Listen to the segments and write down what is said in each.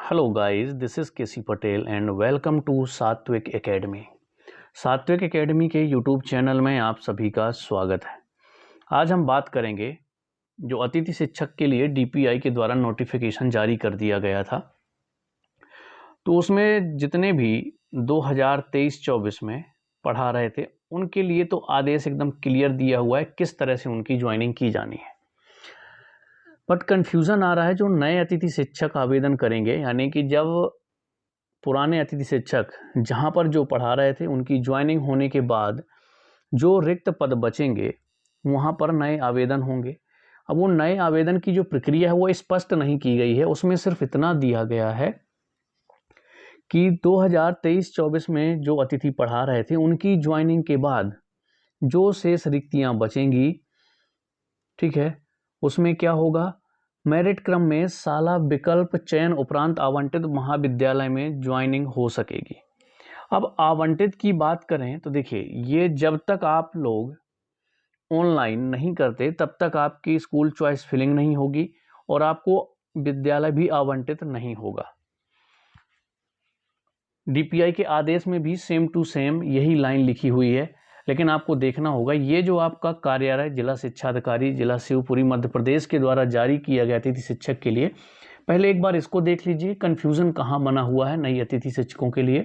Hello guys, this is KC Patel and welcome to Satvik academy. Satvik academy के YouTube channel में आप सभी का स्वागत है। आज हम बात करेंगे जो अतिथि शिक्षक के लिए डीपीआई के द्वारा नोटिफिकेशन जारी कर दिया गया था, तो उसमें जितने भी 2023-24 में पढ़ा रहे थे उनके लिए तो आदेश एकदम क्लियर दिया हुआ है किस तरह से उनकी ज्वाइनिंग की जानी है। बट कन्फ्यूज़न आ रहा है जो नए अतिथि शिक्षक आवेदन करेंगे, यानी कि जब पुराने अतिथि शिक्षक जहाँ पर जो पढ़ा रहे थे उनकी ज्वाइनिंग होने के बाद जो रिक्त पद बचेंगे वहाँ पर नए आवेदन होंगे। अब वो नए आवेदन की जो प्रक्रिया है वो स्पष्ट नहीं की गई है। उसमें सिर्फ इतना दिया गया है कि 2023-24 में जो अतिथि पढ़ा रहे थे उनकी ज्वाइनिंग के बाद जो शेष रिक्तियाँ बचेंगी, ठीक है, उसमें क्या होगा, मेरिट क्रम में साला विकल्प चयन उपरांत आवंटित महाविद्यालय में ज्वाइनिंग हो सकेगी। अब आवंटित की बात करें तो देखिए, ये जब तक आप लोग ऑनलाइन नहीं करते तब तक आपकी स्कूल चॉइस फिलिंग नहीं होगी और आपको विद्यालय भी आवंटित नहीं होगा। डीपीआई के आदेश में भी सेम टू सेम यही लाइन लिखी हुई है, लेकिन आपको देखना होगा ये जो आपका कार्यालय जिला शिक्षा अधिकारी जिला शिवपुरी मध्य प्रदेश के द्वारा जारी किया गया अतिथि शिक्षक के लिए, पहले एक बार इसको देख लीजिए कन्फ्यूज़न कहाँ बना हुआ है नई अतिथि शिक्षकों के लिए।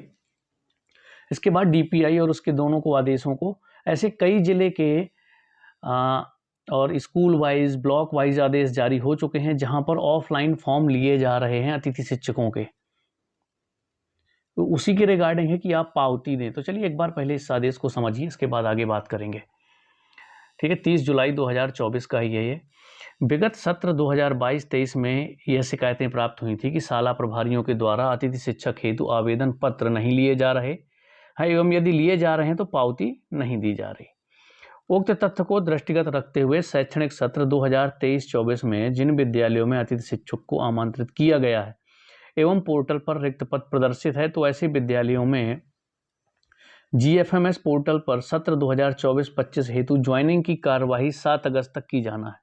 इसके बाद डीपीआई और उसके दोनों को आदेशों को ऐसे कई जिले के और स्कूल वाइज ब्लॉक वाइज आदेश जारी हो चुके हैं जहां पर ऑफलाइन फॉर्म लिए जा रहे हैं अतिथि शिक्षकों के, तो उसी के रिगार्डिंग है कि आप पावती दें। तो चलिए एक बार पहले इस आदेश को समझिए, इसके बाद आगे बात करेंगे। ठीक है, 30 जुलाई 2024 का ही है ये। विगत सत्र 2022-23 में यह शिकायतें प्राप्त हुई थी कि शाला प्रभारियों के द्वारा अतिथि शिक्षक हेतु आवेदन पत्र नहीं लिए जा रहे हैं एवं यदि लिए जा रहे हैं तो पावती नहीं दी जा रही। उक्त तथ्य को दृष्टिगत रखते हुए शैक्षणिक सत्र 2023-24 में जिन विद्यालयों में अतिथि शिक्षक को आमंत्रित किया गया है एवं पोर्टल पर रिक्त पद प्रदर्शित है, तो ऐसे विद्यालयों में जीएफएमएस पोर्टल पर सत्र 2024-25 हेतु ज्वाइनिंग की कार्यवाही 7 अगस्त तक की जाना है।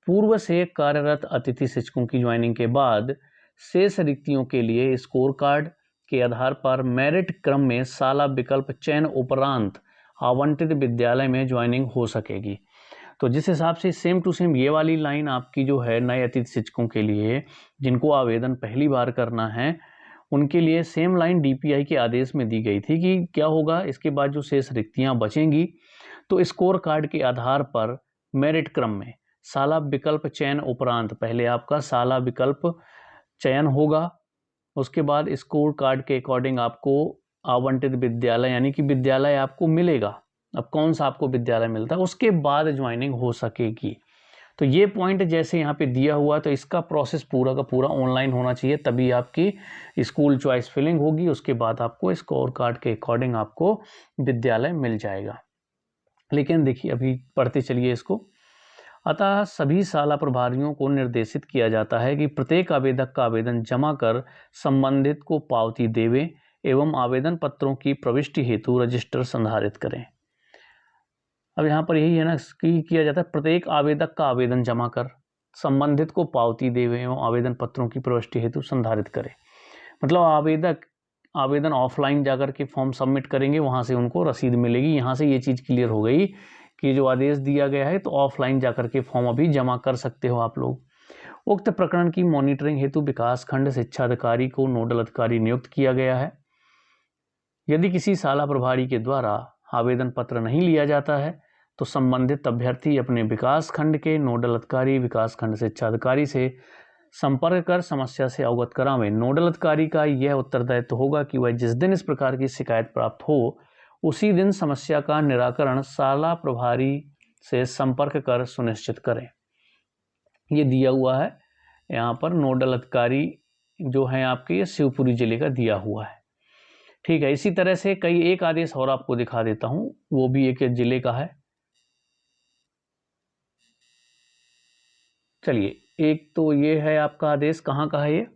पूर्व से कार्यरत अतिथि शिक्षकों की ज्वाइनिंग के बाद शेष रिक्तियों के लिए स्कोर कार्ड के आधार पर मेरिट क्रम में साला विकल्प चयन उपरांत आवंटित विद्यालय में ज्वाइनिंग हो सकेगी। तो जिस हिसाब से सेम टू सेम ये वाली लाइन आपकी जो है नए अतिथि शिक्षकों के लिए जिनको आवेदन पहली बार करना है उनके लिए सेम लाइन डीपीआई के आदेश में दी गई थी कि क्या होगा, इसके बाद जो शेष रिक्तियां बचेंगी तो स्कोर कार्ड के आधार पर मेरिट क्रम में साला विकल्प चयन उपरांत पहले आपका साला विकल्प चयन होगा, उसके बाद स्कोर कार्ड के अकॉर्डिंग आपको आवंटित विद्यालय यानी कि विद्यालय आपको मिलेगा। अब कौन सा आपको विद्यालय मिलता है उसके बाद ज्वाइनिंग हो सकेगी। तो ये पॉइंट जैसे यहाँ पे दिया हुआ, तो इसका प्रोसेस पूरा का पूरा ऑनलाइन होना चाहिए, तभी आपकी स्कूल चॉइस फिलिंग होगी। उसके बाद आपको स्कोर कार्ड के अकॉर्डिंग आपको विद्यालय मिल जाएगा। लेकिन देखिए अभी पढ़ते चलिए इसको। अतः सभी शाला प्रभारियों को निर्देशित किया जाता है कि प्रत्येक आवेदक का आवेदन जमा कर संबंधित को पावती देवे एवं आवेदन पत्रों की प्रविष्टि हेतु रजिस्टर संधारित करें। अब यहाँ पर यही है ना कि किया जाता है, प्रत्येक आवेदक का आवेदन जमा कर संबंधित को पावती देवे एवं आवेदन पत्रों की प्रविष्टि हेतु संधारित करें। मतलब आवेदक आवेदन ऑफलाइन जाकर के फॉर्म सबमिट करेंगे, वहाँ से उनको रसीद मिलेगी। यहाँ से ये चीज़ क्लियर हो गई कि जो आदेश दिया गया है तो ऑफलाइन जाकर के फॉर्म अभी जमा कर सकते हो आप लोग। उक्त प्रकरण की मॉनिटरिंग हेतु विकास खंड शिक्षा अधिकारी को नोडल अधिकारी नियुक्त किया गया है। यदि किसी शाला प्रभारी के द्वारा आवेदन पत्र नहीं लिया जाता है तो संबंधित अभ्यर्थी अपने विकास खंड के नोडल अधिकारी विकास खंड शिक्षा अधिकारी से संपर्क कर समस्या से अवगत करावें। नोडल अधिकारी का यह उत्तरदायित्व होगा कि वह जिस दिन इस प्रकार की शिकायत प्राप्त हो उसी दिन समस्या का निराकरण शाला प्रभारी से संपर्क कर सुनिश्चित करें। ये दिया हुआ है यहाँ पर, नोडल अधिकारी जो है आपके ये शिवपुरी जिले का दिया हुआ है। ठीक है, इसी तरह से कई एक आदेश और आपको दिखा देता हूँ, वो भी एक जिले का है। चलिए, एक तो ये है आपका आदेश, कहाँ का है ये,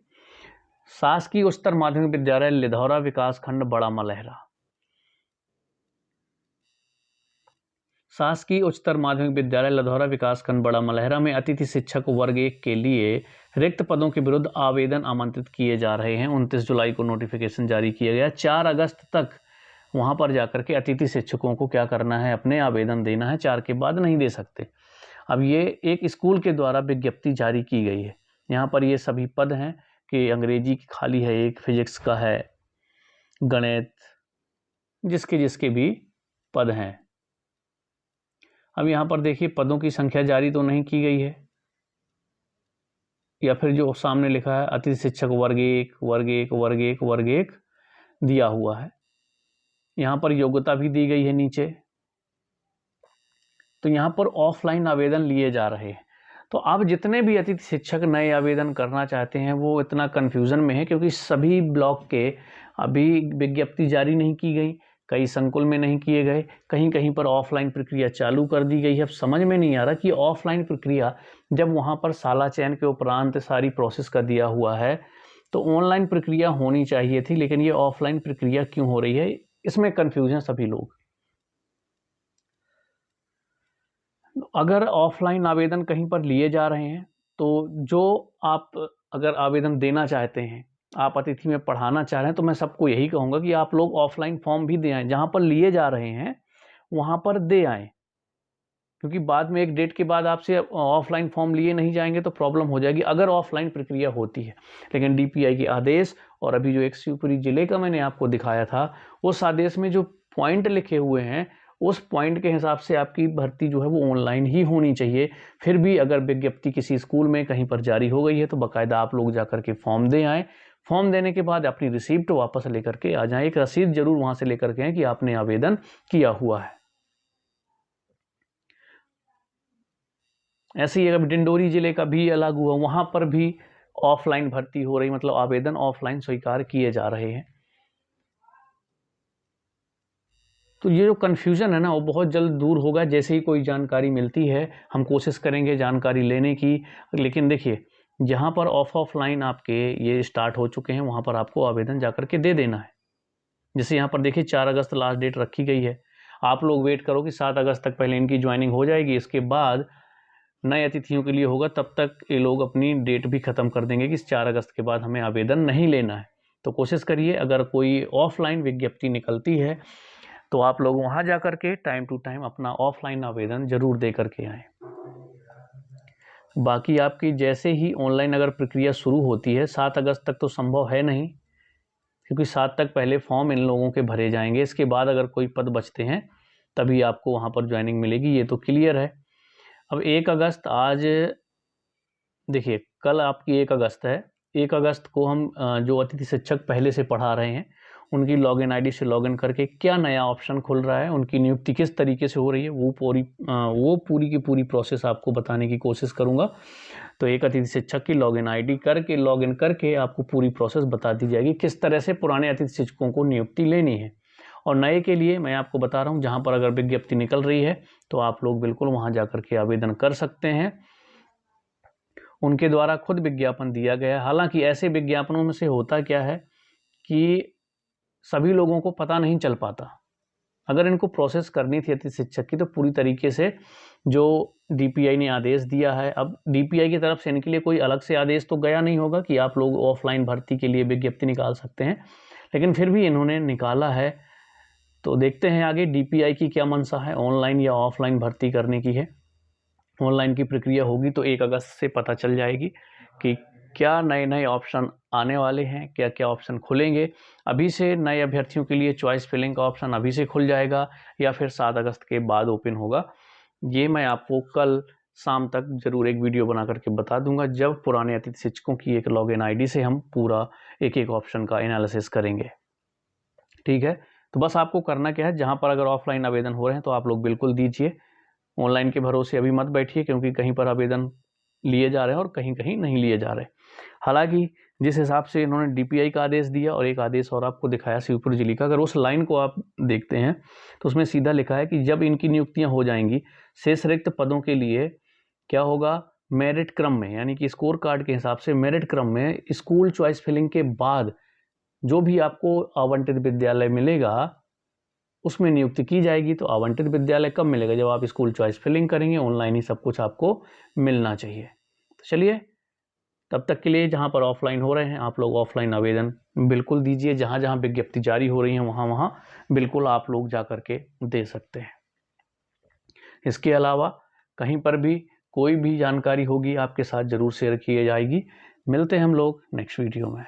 शासकीय उच्चतर माध्यमिक विद्यालय लिधौरा विकास खंड बड़ा मलहरा। शासकीय उच्चतर माध्यमिक विद्यालय लिधौरा विकास खंड बड़ा मलहरा में अतिथि शिक्षक वर्ग 1 के लिए रिक्त पदों के विरुद्ध आवेदन आमंत्रित किए जा रहे हैं। 29 जुलाई को नोटिफिकेशन जारी किया गया। 4 अगस्त तक वहाँ पर जाकर के अतिथि शिक्षकों को क्या करना है, अपने आवेदन देना है। 4 के बाद नहीं दे सकते। अब ये एक स्कूल के द्वारा विज्ञप्ति जारी की गई है। यहाँ पर ये सभी पद हैं कि अंग्रेजी की खाली है, एक फिजिक्स का है, गणित, जिसके जिसके भी पद हैं। अब यहाँ पर देखिए पदों की संख्या जारी तो नहीं की गई है, या फिर जो सामने लिखा है अतिथि शिक्षक वर्ग 1 वर्ग 1 वर्ग 1 वर्ग 1 दिया हुआ है। यहाँ पर योग्यता भी दी गई है नीचे। तो यहाँ पर ऑफलाइन आवेदन लिए जा रहे हैं। तो अब जितने भी अतिथि शिक्षक नए आवेदन करना चाहते हैं वो इतना कन्फ्यूज़न में है, क्योंकि सभी ब्लॉक के अभी विज्ञप्ति जारी नहीं की गई, कई संकुल में नहीं किए गए, कहीं कहीं पर ऑफलाइन प्रक्रिया चालू कर दी गई है। अब समझ में नहीं आ रहा कि ऑफलाइन प्रक्रिया जब वहाँ पर साला चयन के उपरांत सारी प्रोसेस कर दिया हुआ है तो ऑनलाइन प्रक्रिया होनी चाहिए थी, लेकिन ये ऑफलाइन प्रक्रिया क्यों हो रही है, इसमें कन्फ्यूजन सभी लोग। अगर ऑफलाइन आवेदन कहीं पर लिए जा रहे हैं तो जो आप अगर आवेदन देना चाहते हैं, आप अतिथि में पढ़ाना चाह रहे हैं, तो मैं सबको यही कहूँगा कि आप लोग ऑफलाइन फॉर्म भी दे आएँ। जहाँ पर लिए जा रहे हैं वहाँ पर दे आएँ, क्योंकि बाद में एक डेट के बाद आपसे ऑफलाइन फॉर्म लिए नहीं जाएंगे तो प्रॉब्लम हो जाएगी अगर ऑफलाइन प्रक्रिया होती है। लेकिन डीपीआई के आदेश और अभी जो एक शिवपुरी जिले का मैंने आपको दिखाया था, उस आदेश में जो पॉइंट लिखे हुए हैं उस पॉइंट के हिसाब से आपकी भर्ती जो है वो ऑनलाइन ही होनी चाहिए। फिर भी अगर विज्ञप्ति किसी स्कूल में कहीं पर जारी हो गई है तो बाकायदा आप लोग जाकर के फॉर्म दे आएँ। फॉर्म देने के बाद अपनी रिसिप्ट वापस लेकर के आ जाएँ, एक रसीद जरूर वहाँ से लेकर के आएँ कि आपने आवेदन किया हुआ है। ऐसे ही अगर डिंडोरी जिले का भी अलग हुआ, वहाँ पर भी ऑफलाइन भर्ती हो रही, मतलब आवेदन ऑफलाइन स्वीकार किए जा रहे हैं। तो ये जो कन्फ्यूज़न है ना वो बहुत जल्द दूर होगा। जैसे ही कोई जानकारी मिलती है हम कोशिश करेंगे जानकारी लेने की। लेकिन देखिए जहाँ पर ऑफलाइन आपके ये स्टार्ट हो चुके हैं वहाँ पर आपको आवेदन जा कर के दे देना है। जैसे यहाँ पर देखिए 4 अगस्त लास्ट डेट रखी गई है। आप लोग वेट करो कि 7 अगस्त तक पहले इनकी ज्वाइनिंग हो जाएगी, इसके बाद नए अतिथियों के लिए होगा, तब तक ये लोग अपनी डेट भी ख़त्म कर देंगे कि 4 अगस्त के बाद हमें आवेदन नहीं लेना है। तो कोशिश करिए अगर कोई ऑफलाइन विज्ञप्ति निकलती है तो आप लोग वहाँ जा कर के टाइम टू टाइम अपना ऑफलाइन आवेदन ज़रूर दे करके आएँ। बाकी आपकी जैसे ही ऑनलाइन अगर प्रक्रिया शुरू होती है, 7 अगस्त तक तो संभव है नहीं, क्योंकि 7 तक पहले फॉर्म इन लोगों के भरे जाएंगे। इसके बाद अगर कोई पद बचते हैं तभी आपको वहाँ पर ज्वाइनिंग मिलेगी, ये तो क्लियर है। अब 1 अगस्त आज देखिए कल आपकी 1 अगस्त है। 1 अगस्त को हम जो अतिथि शिक्षक पहले से पढ़ा रहे हैं उनकी लॉगिन आईडी से लॉगिन करके क्या नया ऑप्शन खुल रहा है, उनकी नियुक्ति किस तरीके से हो रही है, वो पूरी की पूरी प्रोसेस आपको बताने की कोशिश करूँगा। तो एक अतिथि शिक्षक की लॉगिन आईडी करके लॉगिन करके आपको पूरी प्रोसेस बता दी जाएगी किस तरह से पुराने अतिथि शिक्षकों को नियुक्ति लेनी है। और नए के लिए मैं आपको बता रहा हूँ, जहाँ पर अगर विज्ञप्ति निकल रही है तो आप लोग बिल्कुल वहाँ जा कर के आवेदन कर सकते हैं। उनके द्वारा खुद विज्ञापन दिया गया है। हालांकि ऐसे विज्ञापनों में से होता क्या है कि सभी लोगों को पता नहीं चल पाता। अगर इनको प्रोसेस करनी थी अतिथि शिक्षक की तो पूरी तरीके से जो डीपीआई ने आदेश दिया है, अब डीपीआई की तरफ से इनके लिए कोई अलग से आदेश तो गया नहीं होगा कि आप लोग ऑफलाइन भर्ती के लिए विज्ञप्ति निकाल सकते हैं, लेकिन फिर भी इन्होंने निकाला है। तो देखते हैं आगे डीपीआई की क्या मंशा है, ऑनलाइन या ऑफलाइन भर्ती करने की है। ऑनलाइन की प्रक्रिया होगी तो 1 अगस्त से पता चल जाएगी कि क्या नए नए ऑप्शन आने वाले हैं, क्या क्या ऑप्शन खुलेंगे। अभी से नए अभ्यर्थियों के लिए चॉइस फिलिंग का ऑप्शन अभी से खुल जाएगा या फिर 7 अगस्त के बाद ओपन होगा, ये मैं आपको कल शाम तक ज़रूर एक वीडियो बना करके बता दूंगा, जब पुराने अतिथि शिक्षकों की एक लॉगिन आईडी से हम पूरा एक एक ऑप्शन का एनालिसिस करेंगे। ठीक है, तो बस आपको करना क्या है, जहाँ पर अगर ऑफलाइन आवेदन हो रहे हैं तो आप लोग बिल्कुल दीजिए। ऑनलाइन के भरोसे अभी मत बैठिए, क्योंकि कहीं पर आवेदन लिए जा रहे हैं और कहीं कहीं नहीं लिए जा रहे। हालांकि जिस हिसाब से इन्होंने डीपीआई का आदेश दिया और एक आदेश और आपको दिखाया शिवपुरी जिले का, अगर उस लाइन को आप देखते हैं तो उसमें सीधा लिखा है कि जब इनकी नियुक्तियां हो जाएंगी शेष रिक्त पदों के लिए क्या होगा, मेरिट क्रम में, यानी कि स्कोर कार्ड के हिसाब से मेरिट क्रम में स्कूल चॉइस फिलिंग के बाद जो भी आपको आवंटित विद्यालय मिलेगा उसमें नियुक्ति की जाएगी। तो आवंटित विद्यालय कब मिलेगा, जब आप स्कूल चॉइस फिलिंग करेंगे। ऑनलाइन ही सब कुछ आपको मिलना चाहिए। तो चलिए तब तक के लिए जहाँ पर ऑफलाइन हो रहे हैं आप लोग ऑफलाइन आवेदन बिल्कुल दीजिए। जहाँ जहाँ विज्ञप्ति जारी हो रही हैं वहाँ वहाँ बिल्कुल आप लोग जा कर के दे सकते हैं। इसके अलावा कहीं पर भी कोई भी जानकारी होगी आपके साथ ज़रूर शेयर की जाएगी। मिलते हैं हम लोग नेक्स्ट वीडियो में।